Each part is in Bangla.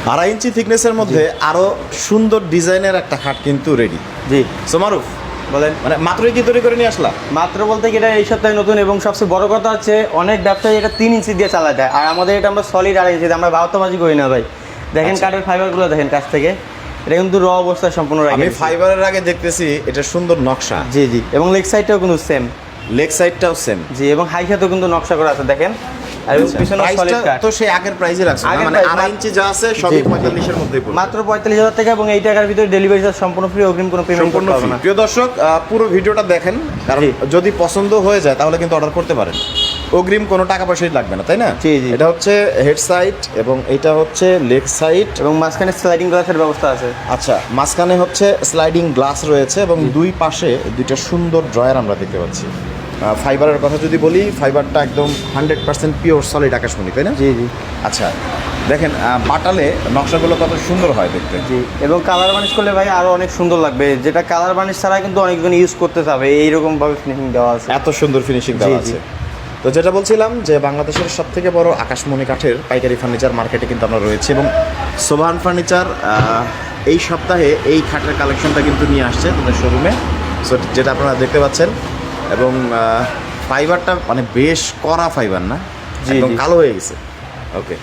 2.5 ইঞ্চি থিকনেসের মধ্যে আরো সুন্দর ডিজাইনের একটা খাট কিন্তু রেডি। জি সো মারুফ, বলেন। মানে মাত্রই কি তৈরি করে নিয়ে আসলা? মাত্র বলতে কি এটা এই সপ্তাহে নতুন, এবং সবচেয়ে বড় কথা হচ্ছে অনেক ব্যবসায়ী এটা 3 ইঞ্চি দিয়ে চালায় দেয়, আর আমাদের এটা আমরা সলিড 2.5 ইঞ্চি, আমরা ভাওতাবাজি করি না ভাই। দেখেন কাঠের ফাইবারগুলো দেখেন কাছ থেকে, এটা কিন্তু র অবস্থায় সম্পূর্ণ রাখা। আমি ফাইবারের আগে দেখতেছি এটা সুন্দর নকশা। জি জি, এবং লেগ সাইডটাও কিন্তু সেম। লেগ সাইডটাও সেম। জি, এবং হাইসাতেও কিন্তু নকশা করা আছে দেখেন। আর পিছনে সলিড কাঠ। তো সেই আগের প্রাইসে রাখছে, মানে 2.5 ইঞ্চি যা আছে সবই 45 এর মধ্যেই পড়বে। মাত্র 45,000 টাকা, এবং এই টাকার ভিতরে ডেলিভারি চার্জ সম্পূর্ণ ফ্রি, অগ্রিম কোনো পেমেন্ট করতে হবে না। প্রিয় দর্শক, পুরো ভিডিওটা দেখেন, কারণ যদি পছন্দ হয়ে যায় তাহলে কিন্তু অর্ডার করতে পারেন, অগ্রিম কোনো টাকা পয়সাই লাগবে না, তাই না? জি জি। এটা হচ্ছে হেড সাইড এবং এটা হচ্ছে লেগ সাইড, এবং মাঝখানে স্লাইডিং গ্লাসের ব্যবস্থা আছে। আচ্ছা, মাঝখানে হচ্ছে স্লাইডিং গ্লাস রয়েছে এবং দুই পাশে দুইটা সুন্দর ড্রয়ার আমরা দেখতে পাচ্ছি। ফাইবারের কথা যদি বলি, ফাইবারটা একদম 100% পিওর সলিড আকাশমণি, তাই না? জি জি। আচ্ছা, দেখেন বাটালে নকশাগুলো কত সুন্দর হয় দেখতে। জি, এবং কালার বানিশ করলে ভাই আরো অনেক সুন্দর লাগবে, যেটা কালার বানিশ ছাড়া কিন্তু অনেকজন ইউজ করতে চাবে, এইরকম ভাবে ফিনিশিং দেওয়া আছে, এত সুন্দর ফিনিশিং দেওয়া আছে। তো যেটা বলছিলাম যে বাংলাদেশের সবথেকে বড় আকাশমণি কাঠের পাইকারি ফার্নিচার মার্কেটে কিন্তু আমরা রয়েছি, এবং সোবহান ফার্নিচার এই সপ্তাহে এই খাটের কালেকশনটা কিন্তু নিয়ে আসছে তাদের শোরুমে। সো যেটা আপনারা দেখতে পাচ্ছেন, এবং ফাইবারটা মানে বেশ কড়া ফাইবার, না একদম কালো হয়ে গেছে। ওকে,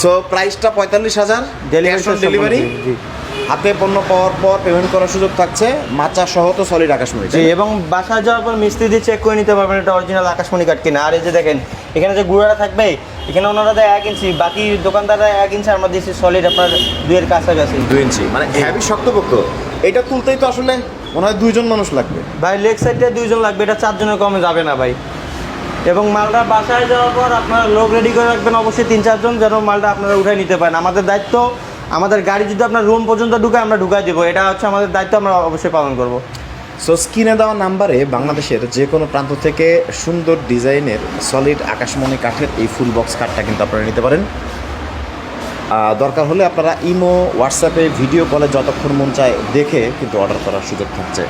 সো প্রাইসটা 45,000, ডেলিভারি, হাতে পণ্য পাওয়ার পর পেমেন্ট করার সুযোগ থাকছে, মাচা সহ তো সলিড আকাশমণি। জি, এবং বাসায় যাওয়ার পর মিস্ত্রি দিয়ে চেক করে নিতে পারবেন এটা অরিজিনাল আকাশমণি কাঠ কিনা। আর এই যে দেখেন এখানে যে গুঁড়াটা থাকবে, এখানে ওনারা দেয় 1 ইঞ্চি, বাকি দোকানদাররা 1 ইঞ্চি, আমরা দিচ্ছি সলিড আপনার 2 এর কাছাকাছি। 2 ইঞ্চি মানে হেভি শক্তপোক্ত। এটা তুলতেই তো আসলে মনে হয় 2 জন মানুষ লাগবে ভাই, লেগ সাইডে 2 জন লাগবে, এটা 4 জনের কমে যাবে না ভাই। এবং মালটা বাসায় যাওয়ার পর আপনারা লোক রেডি করে রাখবেন অবশ্যই 3-4 জন, যেন মালটা আপনারা উঠাই নিতে পারেন। আমাদের দায়িত্ব, আমাদের গাড়ি যদি আপনার রুম পর্যন্ত ঢুকায় আমরা ঢুকাই দেবো, এটা হচ্ছে আমাদের দায়িত্ব, আমরা অবশ্যই পালন করব। সো স্ক্রিনে দেওয়া নাম্বারে বাংলাদেশের যে কোনো প্রান্ত থেকে সুন্দর ডিজাইনের সলিড আকাশমণি কাঠের এই ফুল বক্স কাঠটা কিন্তু আপনারা নিতে পারেন। দরকার হলে আপনারা ইমো, হোয়াটসঅ্যাপে, ভিডিও কলে যতক্ষণ মন চায় দেখে কিন্তু অর্ডার করার সুযোগ থাকছে।